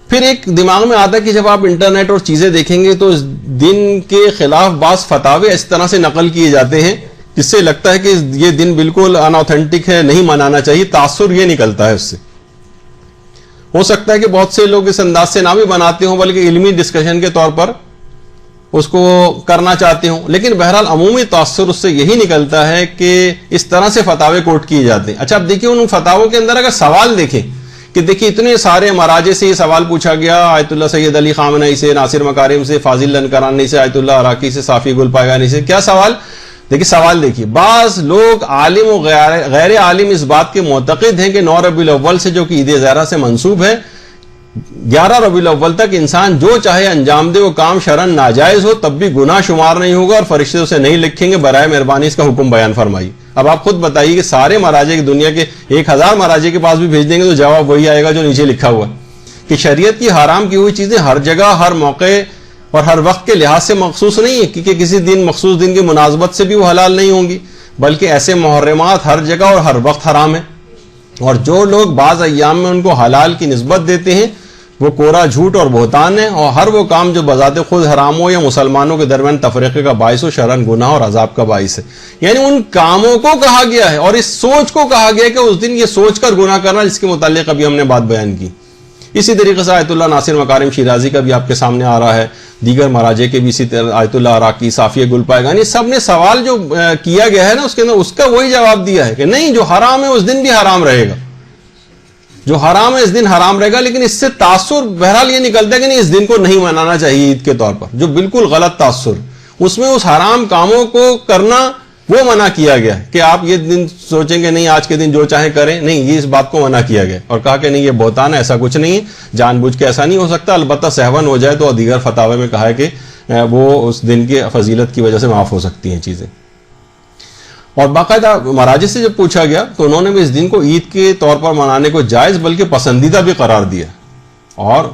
फिर एक दिमाग में आता है कि जब आप इंटरनेट और चीजें देखेंगे तो इस दिन के खिलाफ बास फतावे इस तरह से नकल किए जाते हैं जिससे लगता है कि ये दिन बिल्कुल अनऑथेंटिक है, नहीं मनाना चाहिए। तासुर ये निकलता है उससे। हो सकता है कि बहुत से लोग इस अंदाज से ना भी बनाते हों, बल्कि इल्मी डिस्कशन के तौर पर उसको करना चाहते हों, लेकिन बहरहाल अमूमी तासुर उससे यही निकलता है कि इस तरह से फतावे कोट किए जाते हैं। अच्छा, अब देखिए उन फतावों के अंदर अगर सवाल देखें कि देखिए इतने सारे मराजे से ये सवाल पूछा गया, आयतुल्लाह सैयद अली खामनई से, नासिर मकारिम से, फाजिल लनकरानी से, आयतुल्लाह अराकी से, साफी गुल पायगानी से, क्या सवाल देखिए। सवाल देखिए, बाज लोग आलिम और गैर आलिम इस बात के मोतक़िद हैं कि 9 रबीउल अव्वल से, जो कि ईद ज़हरा से मंसूब है, 11 रबीउल अव्वल तक इंसान जो चाहे अंजाम दे, वो काम शरन नाजायज हो तब भी गुनाह शुमार नहीं होगा और फरिश्ते उसे नहीं लिखेंगे। बराए मेहरबानी इसका हुक्म बयान फरमाइए। अब आप खुद बताइए कि सारे मराजे की दुनिया के 1000 मराजे के पास भी भेज देंगे तो जवाब वही आएगा जो नीचे लिखा हुआ कि शरीयत की हराम की हुई चीजें हर जगह, हर मौके और हर वक्त के लिहाज से मखसूस नहीं है कि किसी दिन मखसूस दिन की मुनासबत से भी वो हलाल नहीं होंगी, बल्कि ऐसे मुहर्रमात हर जगह और हर वक्त हराम है। और जो लोग बाज अय्याम में उनको हलाल की निस्बत देते हैं वो कोरा झूठ और बोहतान है। और हर वो काम जो बजाते खुद हराम हो या मुसलमानों के दरमियान तफरीके का बाइस हो, शरन गुनाह और अजाब का बाइस है। यानी उन कामों को कहा गया है और इस सोच को कहा गया कि उस दिन ये सोचकर गुनाह करना, जिसके मुताल्लिक अभी हमने बात बयान की। इसी तरीके से आयतुल्लाह नासिर मकारिम शिराजी का भी आपके सामने आ रहा है, दीगर मराजे के भी इसी तरह, आयतुल्लाह अराकी, साफिया गुल पायगानी, सब ने सवाल जो किया गया है ना उसके अंदर उसका वही जवाब दिया है कि नहीं, जो हराम है उस दिन भी हराम रहेगा, जो हराम है इस दिन हराम रहेगा। लेकिन इससे तासुर बहरहाल ये निकलता है कि नहीं, इस दिन को नहीं मनाना चाहिए ईद के तौर पर, जो बिल्कुल गलत तासुर, उसमें उस हराम कामों को करना वो मना किया गया कि आप ये दिन सोचेंगे नहीं आज के दिन जो चाहे करें, नहीं, ये इस बात को मना किया गया और कहा कि नहीं ये बोहतान है, ऐसा कुछ नहीं है, जानबूझ के ऐसा नहीं हो सकता। अलबत्ता सहवन हो जाए तो दीगर फतावे में कहा है कि वो उस दिन की फजीलत की वजह से माफ हो सकती हैं चीजें। और बाकायदा मराजे से जब पूछा गया तो उन्होंने भी इस दिन को ईद के तौर पर मनाने को जायज बल्कि पसंदीदा भी करार दिया और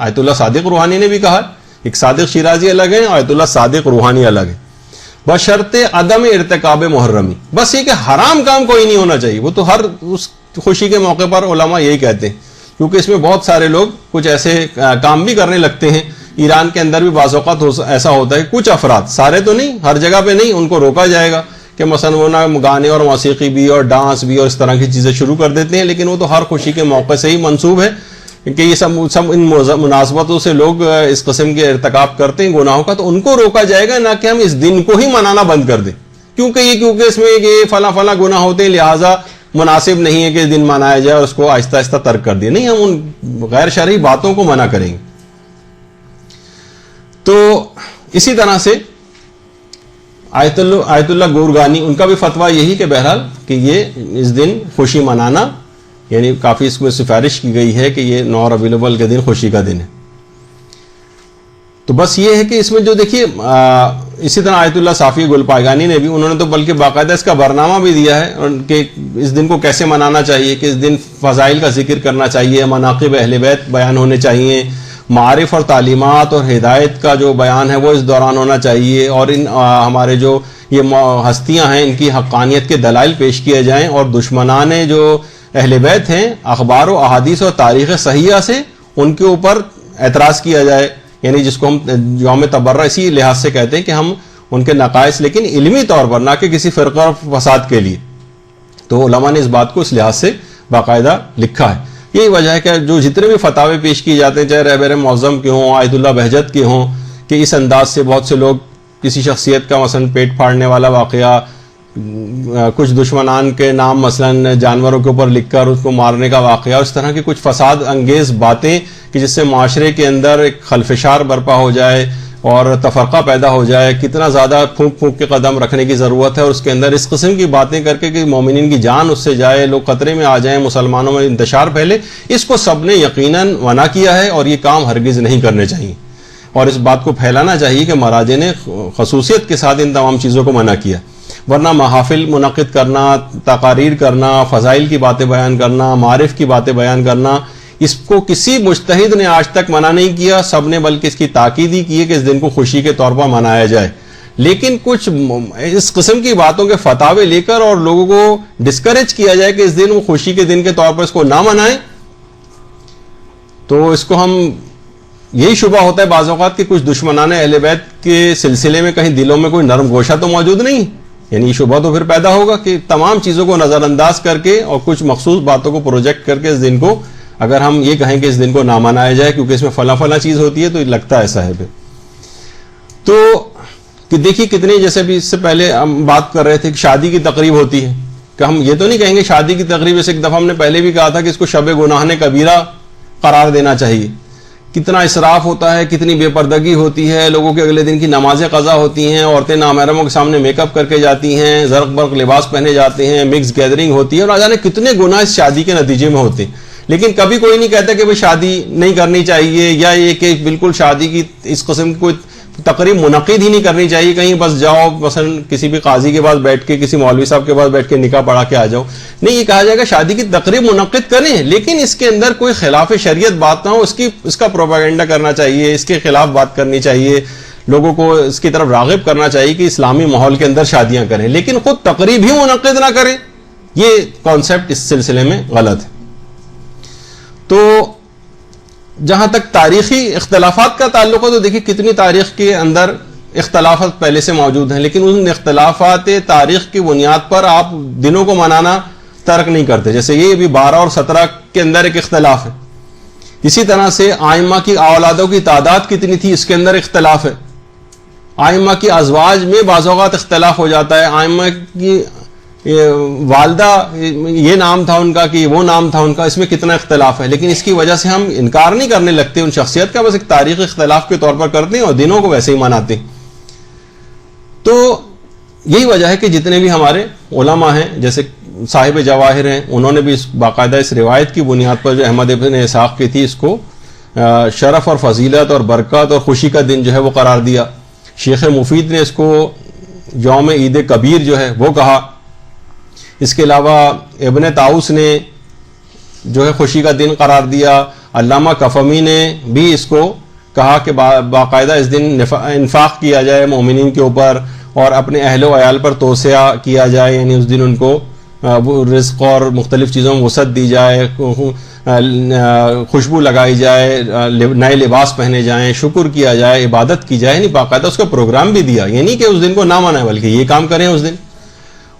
आयतुल्लाह सादिक रूहानी ने भी कहा, एक सादिक शिराजी अलग है, आयतुल्लाह सादिक रूहानी अलग है, बशर्ते अदम इर्तिकाब मुहर्रमी, बस ये कि हराम काम कोई नहीं होना चाहिए। वो तो हर उस खुशी के मौके पर उलमा यही कहते हैं, क्योंकि इसमें बहुत सारे लोग कुछ ऐसे काम भी करने लगते हैं। ईरान के अंदर भी बाज़ौक़ात ऐसा होता है, कुछ अफराद, सारे तो नहीं, हर जगह पे नहीं, उनको रोका जाएगा कि मसलन वो ना गाने और मौसीकी भी और डांस भी और इस तरह की चीज़ें शुरू कर देते हैं, लेकिन वो तो हर खुशी के मौके से ही मंसूब है कि ये सब इन मुनासबतों से लोग इस किस्म के इर्तिकाब करते हैं गुनाहों का, तो उनको रोका जाएगा, ना कि हम इस दिन को ही मनाना बंद कर दें क्योंकि इसमें ये फला फला गुनाह होते हैं, लिहाजा मुनासिब नहीं है कि इस दिन मनाया जाए और उसको आहिस्ता आहिस्ता तर्क कर दिए। नहीं, हम उन गैर शरई बातों को मना करेंगे। तो इसी तरह से आयतुल्लाह गोरगानी, उनका भी फतवा यही कि बहरहाल कि ये इस दिन खुशी मनाना, यानी काफी इसमें सिफारिश की गई है कि ये 9 रबीउल अव्वल के दिन खुशी का दिन है। तो बस ये है कि इसमें जो देखिए इसी तरह आयतुल्लाह साफी गुल पायगानी ने भी, उन्होंने तो बल्कि बाकायदा इसका बरनामा भी दिया है कि इस दिन को कैसे मनाना चाहिए, कि इस दिन फजाइल का जिक्र करना चाहिए, मनाक़िब अहले बैत बयान होने चाहिए, मारिफ और तालीमात और हिदायत का जो बयान है वो इस दौरान होना चाहिए, और इन हमारे जो ये हस्तियां हैं इनकी हक़ानियत के दलाइल पेश किए जाएं, और दुश्मनाने जो अहले बैत हैं अखबार व अहादीस और तारीख़ सहिया से उनके ऊपर एतराज़ किया जाए, यानी जिसको हम यौम तबर्रा इसी लिहाज से कहते हैं कि हम उनके नकाइस, लेकिन इल्मी तौर पर, ना कि किसी फ़िरक़ा फसाद के लिए। तो उलमा ने इस बात को इस लिहाज से बाकायदा लिखा है। यही वजह है कि जो जितने भी फतावे पेश किए जाते हैं, चाहे रहबर मौज़म के हों, आयतुल्लाह बहजत के हों, कि इस अंदाज से बहुत से लोग किसी शख्सियत का मसलन पेट फाड़ने वाला वाक़या, कुछ दुश्मनान के नाम मसलन जानवरों के ऊपर लिखकर उसको मारने का वाक़या, उस तरह की कुछ फसाद अंगेज़ बातें कि जिससे माशरे के अंदर एक खलफशार बर्पा हो जाए और तफरक़ा पैदा हो जाए, कितना ज़्यादा फूंक फूंक के कदम रखने की ज़रूरत है, और उसके अंदर इस किस्म की बातें करके कि मोमिनीन की जान उससे जाए, लोग ख़तरे में आ जाएं, मुसलमानों में इंतशार फैले, इसको सब ने यकीनन मना किया है और ये काम हरगिज़ नहीं करने चाहिए। और इस बात को फैलाना चाहिए कि मराजे ने खसूसियत के साथ इन तमाम चीज़ों को मना किया, वरना महाफिल मुनक़िद करना, तकारीर करना, फ़ज़ाइल की बातें बयान करना, मारिफ की बातें बयान करना, इसको किसी मुज्तहिद ने आज तक मना नहीं किया। सब ने बल्कि इसकी ताकीद ही की है कि इस दिन को खुशी के तौर पर मनाया जाए। लेकिन कुछ इस किस्म की बातों के फतावे लेकर और लोगों को डिस्करेज किया जाए कि इस दिन वो खुशी के दिन के तौर पर इसको ना मनाएं, तो इसको हम यही शुबा होता है बाज़ औक़ात कि कुछ दुश्मनाने अहले बैत के सिलसिले में कहीं दिलों में कोई नरम गोशा तो मौजूद नहीं, यानी शुबा तो फिर पैदा होगा कि तमाम चीज़ों को नज़रअंदाज करके और कुछ मखसूस बातों को प्रोजेक्ट करके इस दिन को अगर हम ये कहें कि इस दिन को ना मनाया जाए क्योंकि इसमें फला फला चीज़ होती है, तो लगता ऐसा है। तो कि देखिए कितने, जैसे भी इससे पहले हम बात कर रहे थे कि शादी की तकरीब होती है, कि हम ये तो नहीं कहेंगे शादी की तकरीब, जैसे एक दफ़ा हमने पहले भी कहा था कि इसको शब गुनाह कबीरा करार देना चाहिए। कितना इसराफ होता है, कितनी बेपर्दगी होती है, लोगों के अगले दिन की नमाजें कज़ा होती हैं, औरतें नामहरमों के सामने मेकअप करके जाती हैं, जर्क बर्क लिबास पहने जाते हैं, मिक्स गैदरिंग होती है, और ना जाने कितने गुनाह इस शादी के नतीजे में होते हैं। लेकिन कभी कोई नहीं कहता कि भाई शादी नहीं करनी चाहिए, या ये कि बिल्कुल शादी की इस किस्म की कोई तकरीब मुनक़िद ही नहीं करनी चाहिए, कहीं बस जाओ मसलन किसी भी काजी के पास बैठ के, किसी मौलवी साहब के पास बैठ के निकाह पढ़ा के आ जाओ। नहीं, ये कहा जाएगा शादी की तकरीब मुनक़िद करें, लेकिन इसके अंदर कोई खिलाफ शरीयत बात ना हो, इसका प्रोपेगेंडा करना चाहिए, इसके खिलाफ बात करनी चाहिए, लोगों को इसकी तरफ राग़िब करना चाहिए कि इस्लामी माहौल के अंदर शादियां करें, लेकिन खुद तकरीब ही मुनक़िद ना करें। ये कॉन्सेप्ट इस सिलसिले में गलत है। तो जहां तक तारीखी इख्तलाफात का ताल्लुक है, तो देखिए कितनी तारीख के अंदर इख्तलाफात पहले से मौजूद हैं, लेकिन उन इख्तलाफात तारीख की बुनियाद पर आप दिनों को मनाना तर्क नहीं करते। जैसे ये अभी 12 और 17 के अंदर एक इख्तलाफ है। इसी तरह से आइम्मा की औलादों की तादाद कितनी थी, इसके अंदर इख्तलाफ है। आइम्मा की अज़वाज में बाज़ औक़ात इख्तलाफ हो जाता है। आइम्मा की वालदा ये नाम था उनका कि वो नाम था उनका, इसमें कितना इख्तलाफ है, लेकिन इसकी वजह से हम इनकार नहीं करने लगते उन शख्सियत का, बस एक तारीख़ी इख्तलाफ के तौर पर करते हैं और दिनों को वैसे ही मनाते हैं। तो यही वजह है कि जितने भी हमारे उलमा हैं, जैसे साहिब जवाहिर हैं, उन्होंने भी बाकायदा इस रिवायत की बुनियाद पर जो अहमद इब्न इसहाक़ की थी, इसको शरफ और फजीलत और बरकत और खुशी का दिन जो है वो करार दिया। शेख मुफीद ने इसको यौम ईद कबीर जो है वो कहा। इसके अलावा इब्न ताऊस ने जो है खुशी का दिन करार दिया। अल्लामा कफ़मी ने भी इसको कहा कि बाकायदा इस दिन इन्फाक किया जाए मोमिनीन के ऊपर और अपने अहलो अयाल पर तोसिया किया जाए, यानी उस दिन उनको रिज़्क़ और मुख्तलिफ़ चीज़ों में वसअत दी जाए, खुशबू लगाई जाए, नए लिबास पहने जाएँ, शुक्र किया जाए, इबादत की जाए, नहीं बाकायदा उसका प्रोग्राम भी दिया। ये नहीं कि उस दिन को ना मनाए बल्कि ये काम करें उस दिन।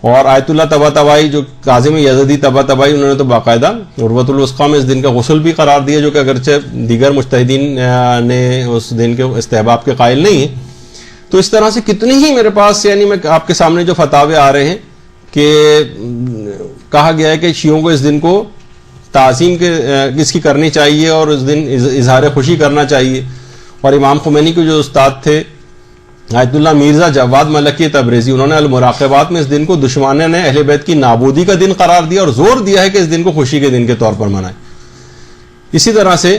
और आयतुल्लाह तबातबाई जो काज़िम यज़दी तबातबाई, उन्होंने तो बाकायदा उर्वतुल वुस्क़ा में इस दिन का गुस्ल भी करार दिया, जो कि अगरचे दीगर मुज्तहिदीन ने उस दिन के इस्तेहबाब के कायल नहीं है। तो इस तरह से कितनी ही मेरे पास, यानी मैं आपके सामने जो फतावे आ रहे हैं कि कहा गया है कि शियों को इस दिन को ताज़ीम के इसकी करनी चाहिए और उस दिन इजहार खुशी करना चाहिए। और इमाम खुमैनी के जो उस्ताद थे आयतुल्लाह मिर्ज़ा जवाद मलकी तबरेज़ी, उन्होंने अल-मुराक़बात में इस दिन को दुश्मन ने अहले बैत की नाबूदी का दिन करार दिया और जोर दिया है कि इस दिन को खुशी के दिन के तौर पर मनाएं। इसी तरह से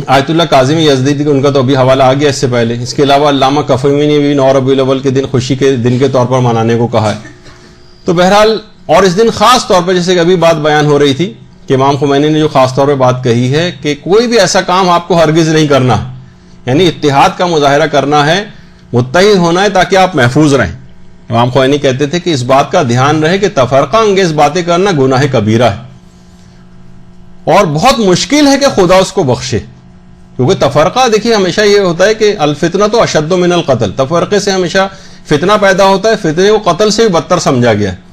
आयतुल्लाह काज़िम यज़दी, उनका तो अभी हवाला आ गया इससे पहले। इसके अलावा अल्लामा कफ़मी ने भी 9 रबीउल अव्वल के दिन खुशी के दिन के तौर पर मनाने को कहा है। तो बहरहाल, और इस दिन ख़ास तौर पर, जैसे अभी बात बयान हो रही थी कि इमाम खुमैनी ने जो ख़ास तौर पर बात कही है कि कोई भी ऐसा काम आपको हरगिज़ नहीं करना, यानी इत्तिहाद का मुजाहरा करना है, मुत्तहिद होना है ताकि आप महफूज रहें। इमाम खुमैनी कहते थे कि इस बात का ध्यान रहे कि तफरका अंगेज बातें करना गुनाह कबीरा है और बहुत मुश्किल है कि खुदा उसको बख्शे। क्योंकि तफरका, देखिए, हमेशा ये होता है कि अलफितना तो अशद्दु मिनल कत्ल, तफरके से हमेशा फितना पैदा होता है, फितने को कत्ल से भी बदतर समझा गया है।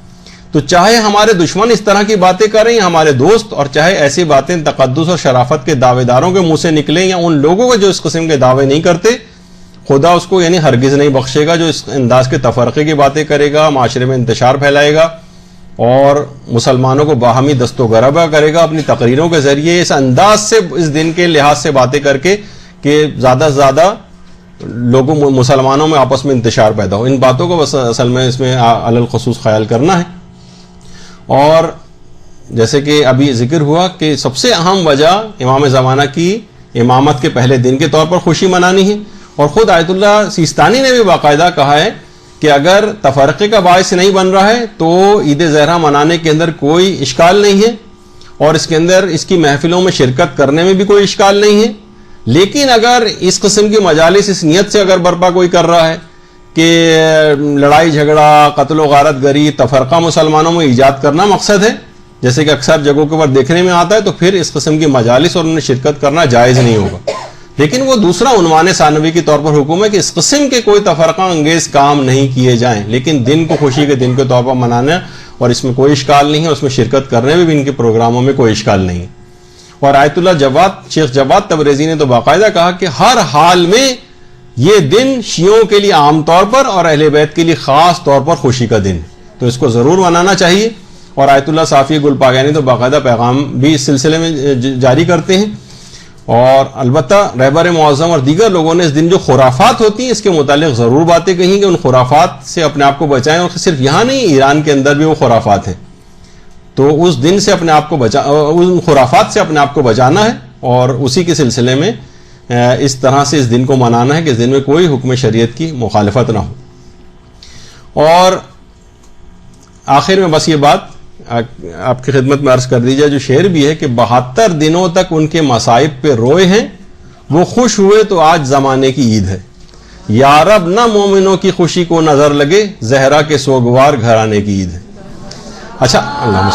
तो चाहे हमारे दुश्मन इस तरह की बातें करें या हमारे दोस्त, और चाहे ऐसी बातें तकद्दुस और शराफत के दावेदारों के मुंह से निकलें या उन लोगों को जो इस किस्म के दावे नहीं करते, खुदा उसको यानी हरगिज़ नहीं बख्शेगा जो इस अंदाज के तफरक़े की बातें करेगा, माशरे में इंतशार फैलाएगा और मुसलमानों को बाहमी दस्तोगरबा करेगा अपनी तकरीरों के ज़रिए, इस अंदाज से, इस दिन के लिहाज से बातें करके कि ज़्यादा से ज़्यादा लोगों मुसलमानों में आपस में इंतशार पैदा हो। इन बातों को बस असल में इसमें अलल खुसूस ख्याल करना है। और जैसे कि अभी जिक्र हुआ कि सबसे अहम वजह इमाम ज़माना की इमामत के पहले दिन के तौर पर खुशी मनानी है। और ख़ुद आयतुल्लाह सिस्तानी ने भी बाकायदा कहा है कि अगर तफरक़े का बायस नहीं बन रहा है तो ईद ज़हरा मनाने के अंदर कोई इश्काल नहीं है और इसके अंदर इसकी महफिलों में शिरकत करने में भी कोई इश्काल नहीं है। लेकिन अगर इस किस्म की मजालिस इस नियत से अगर बर्पा कोई कर रहा है कि लड़ाई झगड़ा, कत्ल व गारत गरी, तफरका मुसलमानों में ईजाद करना मकसद है, जैसे कि अक्सर जगहों के ऊपर देखने में आता है, तो फिर इस किस्म की मजालिस और उनमें शिरकत करना जायज़ नहीं होगा। लेकिन वो दूसरा उन्वान सानवी के तौर पर हुक्म है कि इस किस्म के कोई तफरका अंगेज काम नहीं किए जाएं, लेकिन दिन को खुशी के दिन के तौर पर मनाना, और इसमें कोई इश्काल नहीं है, उसमें शिरकत करने में भी इनके प्रोग्रामों में कोई इश्काल नहीं है। और आयतुल्लाह जवाद, शेख जवाद तबरेज़ी ने तो बाकायदा कहा कि हर हाल में ये दिन शियों के लिए आमतौर पर और अहले बैत के लिए खास तौर पर खुशी का दिन है, तो इसको ज़रूर मनाना चाहिए। और आयतुल्लाह साफ़ी गुलपागानी तो बाकायदा पैगाम भी इस सिलसिले में जारी करते हैं। और अलबत्ता रहबर मुअज़्ज़म और दीगर लोगों ने इस दिन जो खुराफात होती हैं इसके मुतालिक ज़रूर बातें कही कि उन खुराफात से अपने आप को बचाएं। और सिर्फ यहाँ नहीं, ईरान के अंदर भी वो खुराफात हैं, तो उस दिन से अपने आप को उन खुराफात से अपने आप को बचाना है, और उसी के सिलसिले में इस तरह से इस दिन को मनाना है कि इस दिन में कोई हुक्म शरीयत की मुखालफत ना हो। और आखिर में बस ये बात आपकी खिदमत में अर्ज कर दी जाए, जो शेर भी है कि 72 दिनों तक उनके मसाइब पे रोए हैं, वो खुश हुए तो आज जमाने की ईद है। या रब ना मोमिनों की खुशी को नजर लगे, जहरा के सोगवार घराने की ईद है। अच्छा, अल्लाह